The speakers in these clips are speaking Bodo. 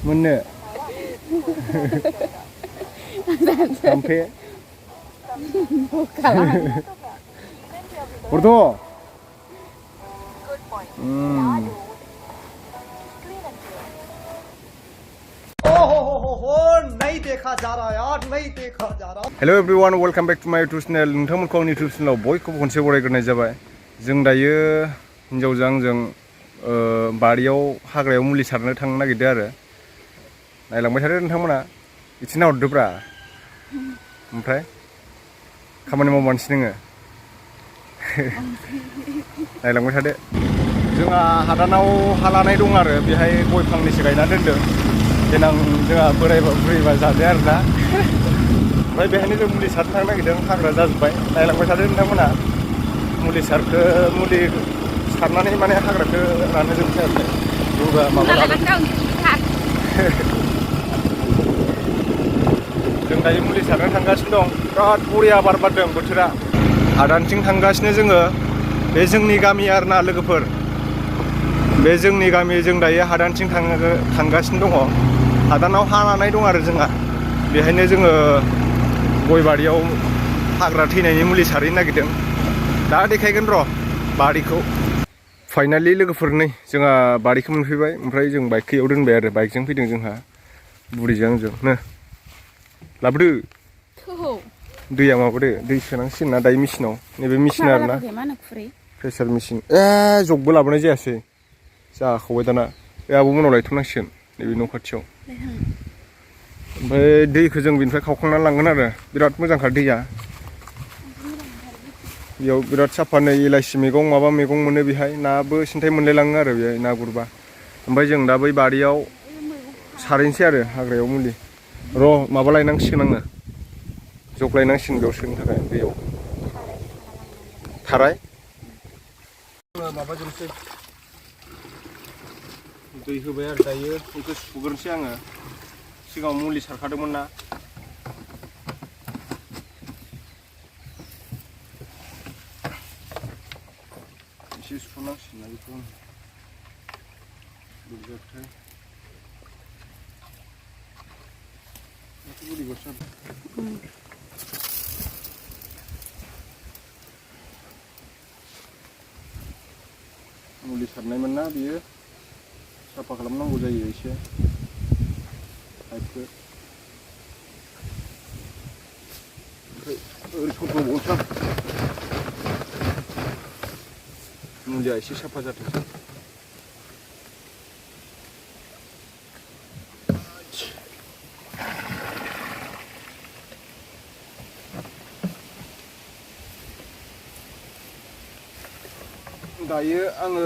मोननो sampai Porto नहीं देखा जा रहा यार नहीं देखा जा रहा Hello everyone, welcome back to my YouTube channel. नोंथांमोनखौ आंनि YouTube channel बयखौबो खनसे बरायग्रोनाय जाबाय. जों दायो हिनजावजों आंजों बारियाव हाग्रायाव मुलि सारनो थांनो नागिरदों आरो नायलांबाय थादो नोंथांमोना इथिना हरदोब्रा ओमफ्राय खामानि मावबानोसै नोङो नायलांबाय थादो जोंहा हादानाव हा लानाय दं आरो बेहाय गय फांनैसो गायना दोनदों देनां जोंहा बोरायबा बुरैबा जादो आरोना ओमफ्राय बेहायनो जों मुलि सारनो थांनो नागिरदों हाग्रा जाजोब्बाय नायलांबाय थादो नोंथांमोना मुलि सारनानै माने हाग्राखौ रानहोजोबसै आरो दुगा माबा जों दायो मुलि सारनो थांगासिनो दं बिराद बरिया बार बारदों बोथोरा हादानथिं थांगासिनो जोङो बे जोंनि गामि आरोना लोगोफोर बे जोंनि गामि जों दायो हादानथिं थांगासिनो दङ हादानाव हा लानाय दं आरो जोंहा बेहायनो जोङो गय बारियाव हाग्रा थैनायनि मुलि सारहैनो नागिरदों दा देखायगोन र' बारिखौ फाइनालि लोगोफोर नै जोंहा बारिखौ मोनफैबाय ओमफ्राय जों बाइकखौ इयाव दोनबाय आरो बाइकजों फैदों जोंहा बुरिजों आंजोंनो लाबोदो दैया माबादो दै सोनांसिगोन ना दायो मेचिनाव नैबे मेचिन आरोना प्रेसार मेचिन जगबो लाबोनाय जायासै जाखावबाय दाना बे आब'मोनाव लायथ'नांसिगोन नैबे न' खाथियाव ओमफ्राय दैखौ जों बेनिफ्राय खावखांनानै लांगोन आरो बिराद मोजांखा दैया बेयाव बिराद साफा नै इलाइसि मैगं माबा मैगं मोनो बेहाय नाबो सिन्थाय मोनलायलाङो आरो बेहाय ना गुरबा ओमफ्राय जों दा बै बारियाव सारहैनोसै आरो हाग्रायाव मुलि र' माबा लायनांसिगोन आङो जग लायनांसिगोन बेयाव सोनो थाखाय दैयाव थाराय माबाजोंसै दै होबाय आरो दायो बेखौ सुग्रोनोसै आङो सिगाङाव मुलि सारखादोंमोन ना एसे सुनांसिगोन ना बेखौ बोरैबाथाय मुलि सारनायमोन ना बियो साफा खालामनांगौ जायो एसे पाइपखौ ओमफ्राय ओरै सरबावनोसै मुलिया एसे साफा जाथोंसै दायो आङो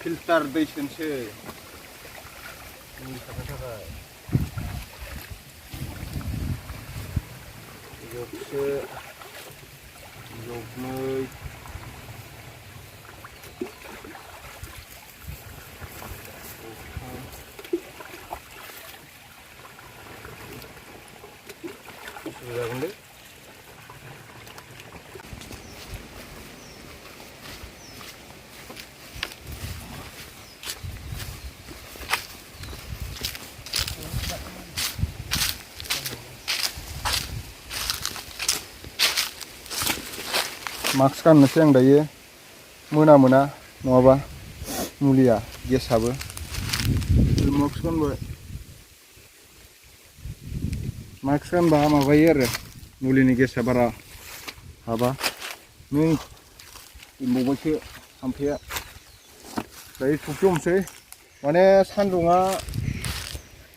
फिल्टार दै सोनोसै मुलि सारनो थाखाय जगसे जगनै जागोन दे मास्क गाननोसै आं दायो मोना नङाबा मुलिया गेसाबो मास्क गानबाय मास्क गानबा माबायो आरो मुलिनि गेसा बारा हाबा नै मोनबावबायसो थाम्फैया दायो सौफि हमसै माने सान्दुङा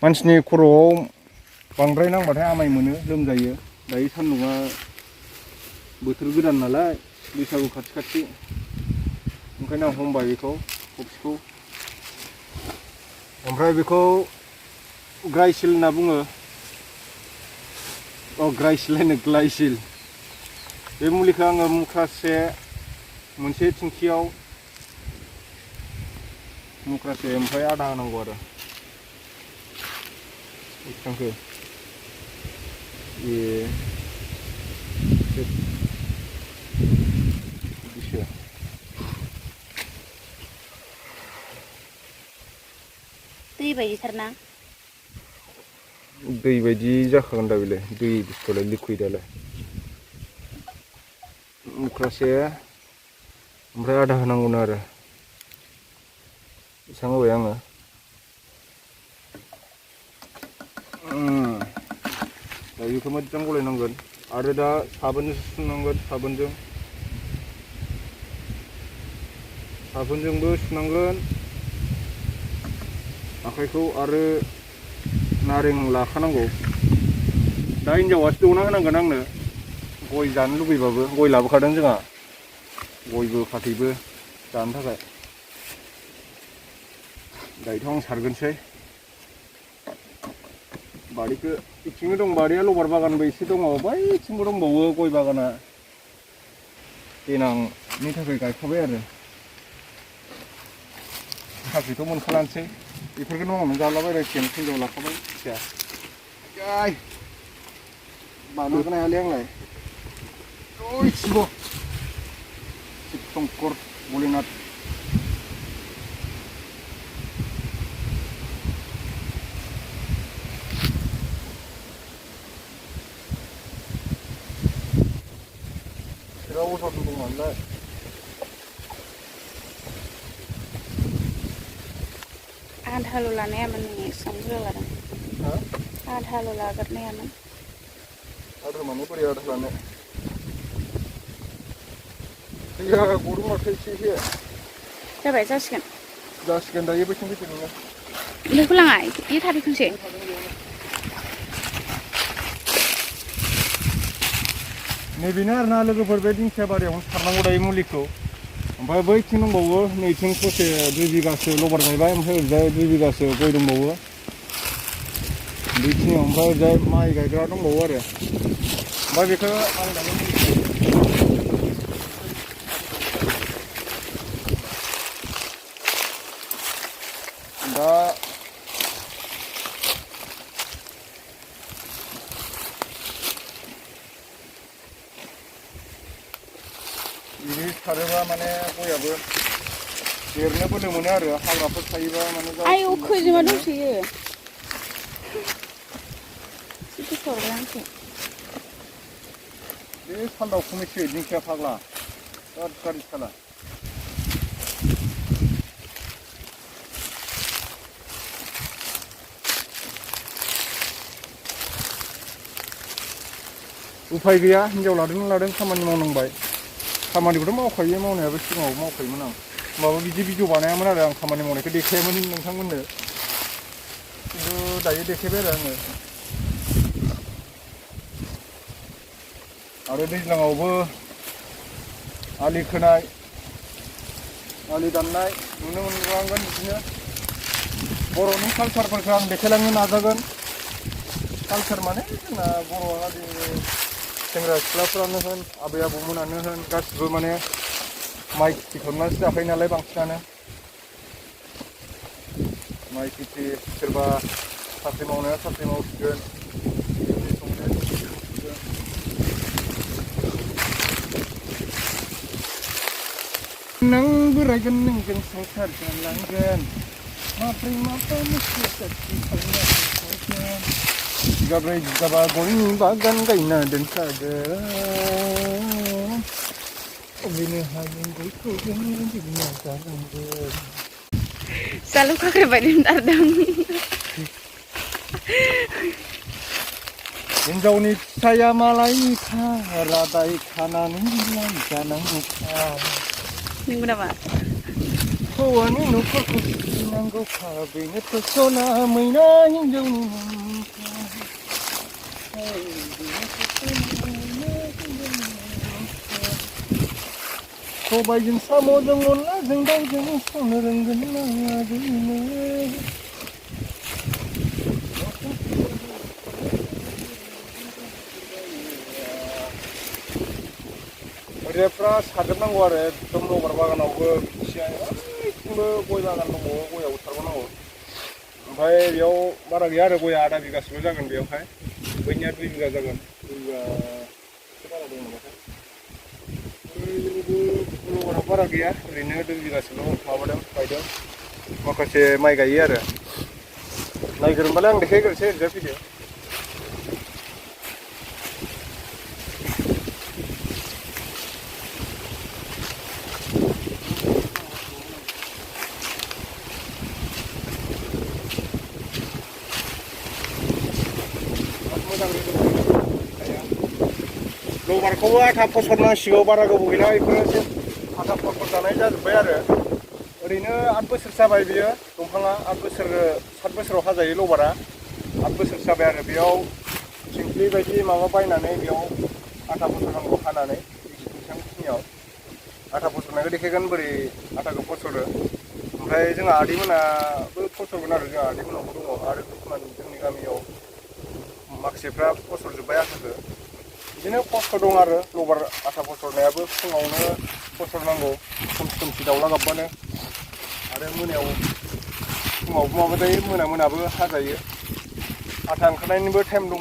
मानसिनि खर'आव बांद्राय नांबाथाय आमाय मोनो लोमजायो दायो सान्दुङा बोथोर गोदान नालाय बैसागु खाथि ओंखायनो आं हमबाय बेखौ कफिखौ ओमफ्राय बेखौ ग्राइसिल होनना बुङो ग्लाइसिल बे मुलिखौ आङो मुख्रासे मोनसे थिंखियाव मुख्रासे ओमफ्राय आधा होनांगौ आरो बेसेबांखौ दै बायदिथारना दै बायदि जाखागोन दा बेलाय दै बुस्थुलाय लिकुइडालाय मुख्रासे ओमफ्राय आधा होनांगौनो आरो बेसेबां होबाय आङो दा बेखौ मोजां गलायनांगोन आरो दा साबोनजों सुनांगोन साबोनजोंबो सुनांगोन आखाइखौ आरो नारें लाखानांगौ दा हिन्जावासो दौना होनांगोन आंनो गय जानो लुबैबाबो गय लाबोखादों जोंहा गयबो फाथैबो जानो थाखाय दायोथ' आं सारगोनसै बारिखौ बिथिंबो दं बारिया लबार बागानबो एसे दङ बैथिंबो दंबावो गय बागाना देनांनि थाखाय गायखाबाय आरो साख्रिथ' मोनखालानोसै बेफोरखौ मावनानै जालाबायनांसिगोन हिन्जाव लाखाबाय मिथिया जाय बानायगोन हायालै आंलाय ओइ शिव शंकर भलिनाथ बिराद अजन दं नालाय आधाल' लानायामोन नोङो एसेबां बुरजा लादों आधाल' लाग्रोनायामोन आधा माने बोरै आधा लानो दैया गदों माथो एसे जाबाय जासिगोन दायो बैथिं फैदो नोङो बेखौ लाङा बे थाफैखोनसै नैबेनो आरोना लोगोफोर बे दिंखिया बारियावनो सारनांगौ दायो मुलिखौ ओमफ्राय बैथिं दंबावो नैथिं ससे 2 बिगासो लबार गायबाय ओमफ्राय ओरैजाय 2 बिगासो गय दंबावो बेखिनियाव ओमफ्राय ओरैजाय माइ गायग्रा दंबावो आरो ओमफ्राय बेखौ आं दानो दा बिदि सारोबा माने गयाबो देरनो बोलो मोनो आरो हाग्राफोर थायोबा माने आयौ खैजोमा दंसोयो सिटि सरबाय आंखौ बे सान्दाव खमिसो दिंखिया फाग्ला बिराद गाज्रि साला उफाय गैया हिन्जाव लादों खामानि मावनांबाय खामानिखौथ' मावखायो मावनायाबो सिगाङाव मावखायोमोन आं होमबाबो बिदि भिडिअ बानायामोन आरो आं खामानि मावनायखौ देखायामोन नोंथांमोननो खिन्थु दायो देखायबाय आरो दैज्लाङावबो आलि खोनाय आलि दाननाय नुनो मोनलांगोन बिदिनो बर'नि कालसारफोरखौ आं देखायलांनो नाजागोन कालसार माने जोंना बर' हारिनि सेंग्रा सिख्लाफ्रानो होन आबै आबौमोनानो होन गासिबो माने माइ खेथि खालामनानैसो जाखायो नालाय बांसिनानो माइ खेथि सोरबा साख्रि मावनाया साख्रि मावसिगोन नों बोरायगोन नोंजों संसार जालांगोन माब्रै बिगाब्रै बिगाबा गयनि बागान गायना दोनखागोन अबेनो हागोन गयखौ जों बिमा जालांगोन जालु खाख्रि बायदि दारदों हिन्जावनि फिसाया मालायनिखा रादाय खानानै लांजानांगौखा नंगौ नामा हौवानि न'खरखौ सिबिनांगौखा बेनोथ' सना मैना हिन्जावनि सबायजों साम'जों अनलाजों दाउजों संनो रोंगोन ना बेनो ओरैफ्रा सारजोबनांगौ आरो एकदम लबार बागानावबो बिथिंबो गय बागान दंबावो गयावबो सारबावनांगौ ओमफ्राय बेयाव बारा गैया आरो गया आधा बिगासोल' जागोन बेयावहाय बैनिया 2 बिगा जागोन 2 बिगासो बारा दं नामाथाय लबाराव बारा गैया ओरैनो 2 बिगासोल' माबादों गायदों माखासे माइ गायो आरो नायग्रोमबालाय आं देखायग्रोसै ओरैजाय फैदो लबारखौबो आथा फसरनांसिगौ बारा गोबाव गैला बेफोरो एसे आथा फसर जानाय जाजोब्बाय आरो ओरैनो 8 बोसोर जाबाय बियो दंफाङा 8 बोसोर 7 बोसोराव हाजायो लबारा 8 बोसोर जाबाय आरो बेयाव थिंख्लि बायदि माबा बायनानै बेयाव आथा फसरनांगौ हानानै बेसेबांखिनियाव आथा फसरनायखौ देखायगोन बोरै आथाखौ फसरो ओमफ्राय जोंहा आदैमोनाबो फसरगोन आरो जोंहा आदैमोनावबो दङ आरो किसुमान जोंनि गामियाव माखासेफ्रा फसरजोब्बाय आथाखौ बिदिनो खस्थ' दं आरो लबार आथा फसरनायाबो फुङावनो फसरनांगौ खोमसि दाउला गाबबानो आरो मोनायाव फुङावबो माबा जायो मोनाबो हाजायो आथा ओंखारनायनिबो टाइम दङ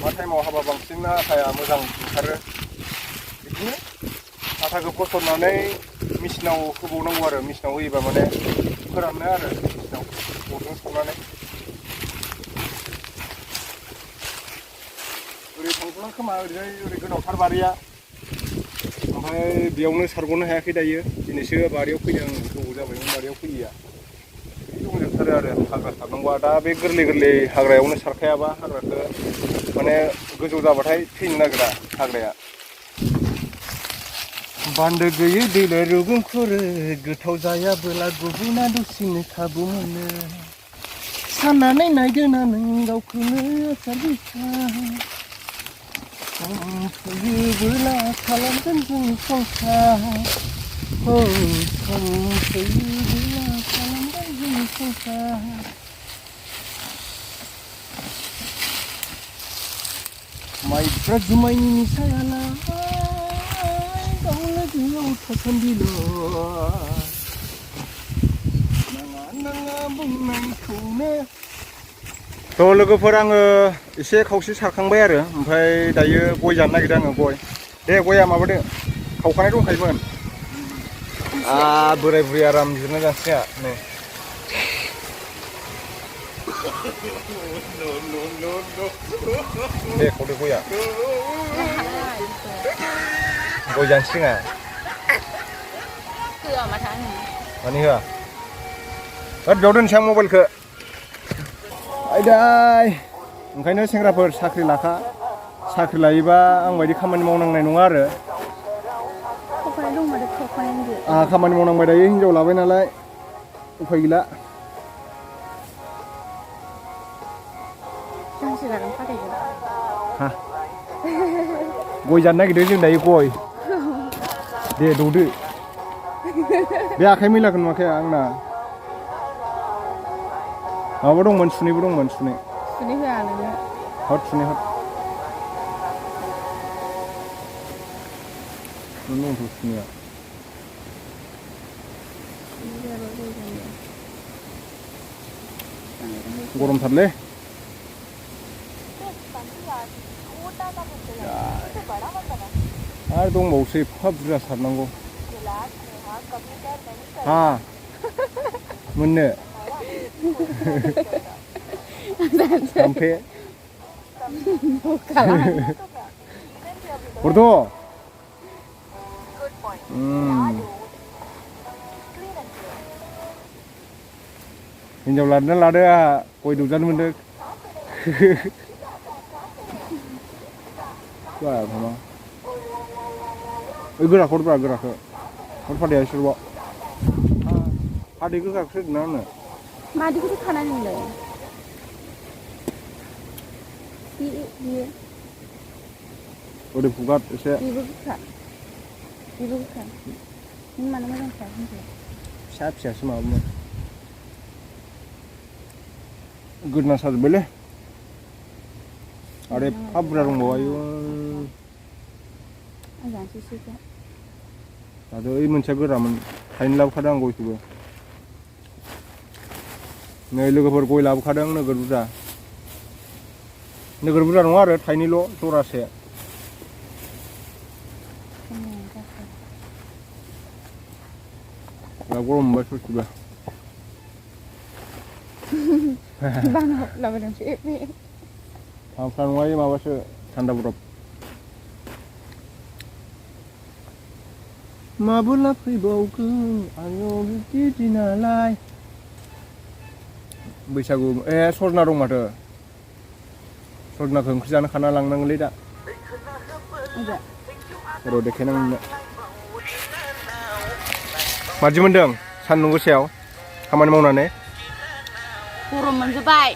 मा टाइमाव हाबा बांसिन आथाया मोजां ओंखारो बिदिनो आथाखौ फसरनानै मेचिनाव होबावनांगौ आरो मेचिनाव होयोबा माने फोराननो आरो मेचिनाव अरजों सावनानै ओरै थांथ'ला खोमा ओरैजाय ओरै गोलावथार बारिया ओमफ्राय बेयावनो सारग'नो हायाखै दायो दिनैसो बारियाव फैदों आं गोबाव जाबायमोन बारियाव फैयैया दंजोबथारो आरो हाग्रा सारनांगौआ दा बे गोरलै हाग्रायावनो सारखायाबा हाग्राखौ माने गोजौ जाबाथाय थैनो नागिरा हाग्राया बान्दो गैयै दैलाय रुगुं खुरो गोथाव जायाबोला गुबुना दुसिनो खाबु मोनो साननानै नायदोना नों गावखौनो आसार बिखा फैयोबोला खालामगोन जों संसार फैयोबोला खालामगोन जों संसार माइब्रा जुमायनि निसायाला गावनो जिउआव थासान्दिल' नाङा बुंनायखौनो थ' लोगोफोर आङो एसे खावसे सारखांबाय आरो ओमफ्राय दायो गय जानो नागिरदों आङो गय दे गया माबादो खावखानाय दंखायोमोन बोराय बुरै आराम जिरना जासिया नै दे खावदो गया गय जानोसै जोंहा होआ माथो आङो मानि होआ होद बेयाव दोनसै आं मबाइलखौ आयदाय ओंखायनो सेंग्राफोर साख्रि लाखा साख्रि लायोबा आं बायदि खामानि मावनांनाय नङा आरो खावखानाय दं माथो खावखानायानो गैया आंहा खामानि मावनांबाय दायो हिनजाव लाबाय नालाय उफाय गैला गांसे लागोन फाथैखौ हा गय जानो नागिरदों जों दायो गय दे दौदो बे आखाइ मैलाखौ नुवाखै आंना माबा दंमोन सुनैबो दंमोन सुनै सुनै होआ नोङो हट सुनै हट नों दंथ' सुनैया गरमथारलै आरो दंबावोसो एफा बुरजा सारनांगौ हा मोननो जाम्फे हरद' हिनजाव लादोंना लादो आंहा गय दौजानो मोनदों मा ओइ गोराखौ हरब्रा गोराखौ हर फाथैया इसोरबाव फाथै गोखाखौ होदोंना आंनो मादिखौथ' खानाय नोंलाय बियो ओरै फुगार एसे बेबो गोखा नों मानो मोजां खाया होनदों फिसा फिसासो माबामोन गोदोना साजोब्बायलै आरो एफा बुरजा दंबावो आयु आं जानोसैसो दाथ' ओइ मोनसेया गोरामोन थाइनै लाबोखादों आं गयखौबो नै लोगोफोर गय लाबोखादों नोगोर बुरजा नङा आरो थाइनैल' जरासे गरम मोनबाय सयथिबो Bang là vào đường chữ F đi. Phan माबासो थान्दा बरफ माबोला फैबावगोन आंनाव बिदि दिनालाय बैसागु सरना दं माथो सरनाखौ ओंख्रि जानो खाना लांनांगोनलै दा Dạ. र' देखायनांगोन मादि मोन्दों सान्दुं गोसायाव खामानि मावनानै Gurung menjubai.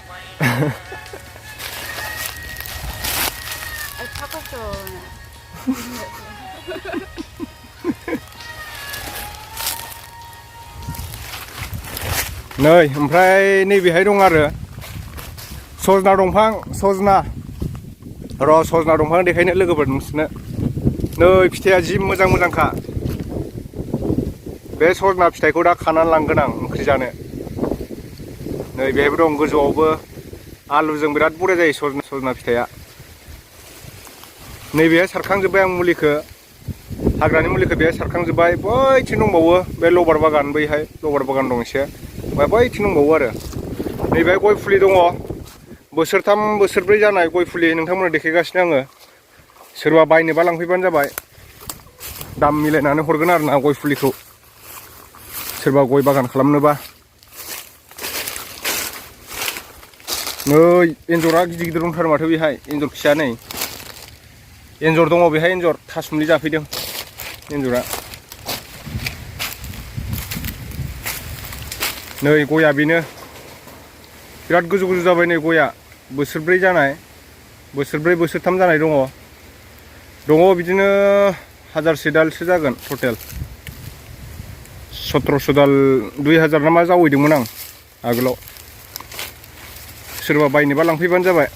Apa tuh? नै ओमफ्राय नैबेहाय दं आरो सजना दंफां सजना र' सजना दंफां देखायनो लोगोफोर नोंसोरनो नै फिथाइया जि मोजां मोजांखा बे सजना फिथाइखौ दा खानानै लांगोन आं ओंख्रि जानो नै बेहायबो दं गोजौआवबो आलुजों बिराद बरिया जायो सजना फिथाइया नैबेहाय सारखांजोब्बाय आं मुलिखौ हाग्रानि मुलिखौ बेहाय सारखांजोब्बाय बैथिं दंबावो बे लबार बागान बैहाय लबार बागान दं एसे ओमफ्राय बैथिं दंबावो आरो नैबेहाय गय फुलि दङ बोसोरथाम बोसोरब्रै जानाय गय फुलि नोंथांमोननो देखायगासिनो आङो सोरबा बायनोबा लांफैबानो जाबाय दाम मिलायनानै हरगोन आरो ना गय फुलिखौ सोरबा गय बागान खालामनोबा नै एन्जरा गिदिर गिदिर दंथारो माथो बेहाय एन्जर खिया नै एन्जर दङ बेहाय एन्जर थासुमलि जाफैदों एन्जरा नै गया बेनो बिराद गोजौ गोजौ जाबाय नै गया बोसोरब्रै जानाय बोसोरब्रै बोसोरथाम जानाय दङ बिदिनो 1000 दालसो जागोन टटेल 1700 दाल 2000 ना मा जावैदोंमोन आं आगोलाव सोरबा बायनोबा लांफैबानो जाबाय